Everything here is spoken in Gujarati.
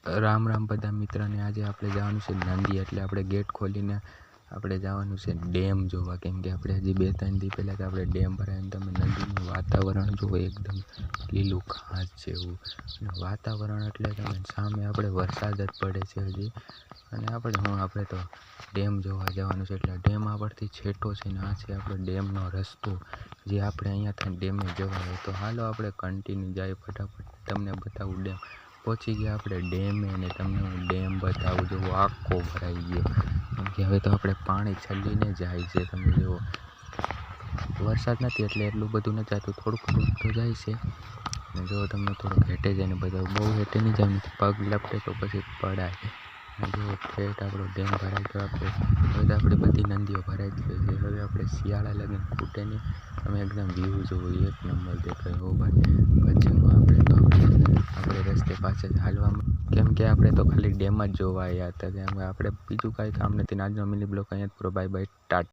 રામ રામ બધા મિત્રોને આજે આપણે જવાનું છે નંદી, એટલે આપણે ગેટ ખોલીને આપણે જવાનું છે ડેમ જોવા. કેમ કે આપણે હજી 2-3 દી પહેલાં તો આપણે ડેમ ભરાય. તમે નદીનું વાતાવરણ જુઓ, એકદમ લીલું ઘાસ જેવું અને વાતાવરણ, એટલે તમે સામે આપણે વરસાદ જ પડે છે હજી. અને આપણે તો ડેમ જોવા જવાનું છે, એટલે ડેમ આપણથી છેટો છે ને આ છે આપણો ડેમનો રસ્તો, જે આપણે અહીંયાથી ડેમે જવાય. તો હાલો આપણે કન્ટિન્યુ જાય, ફટાફટ તમને બતાવું ડેમ. પહોંચી ગયા આપણે ડેમે, અને તમને હું ડેમ બતાવું. જુઓ આખો ભરાઈ ગયો, કેમ કે હવે તો આપણે પાણી છલીને જાય છે. તમે જુઓ વરસાદ નથી એટલે એટલું બધું નથી જતું, થોડુંક તો જાય છે. અને જો તમને થોડુંક હેઠે જઈને બધા, બહુ હેઠે નહીં જવાનું, પગ લપટે તો પછી પડાય. અને જો ઠેઠ આપણો ડેમ ભરાઈ ગયો આખો. હવે તો આપણી બધી નદીઓ ભરાઈ જ ગઈ છે. હવે આપણે શિયાળા લગીને ખૂટે નહીં. તમે એકદમ વ્યૂ જુઓ, એક નંબર દેખાય હો ભાઈ. પછી આપણે રસ્તે પાછળ હાલવામાં, કેમ કે આપણે તો ખાલી ડેમ જ જોવા આવ્યા હતા. કેમ કે આપણે બીજું કાંઈ કામ નથી. આજનો મિની બ્લોગ અહીંયા જ પૂરો. Bye bye, Tata.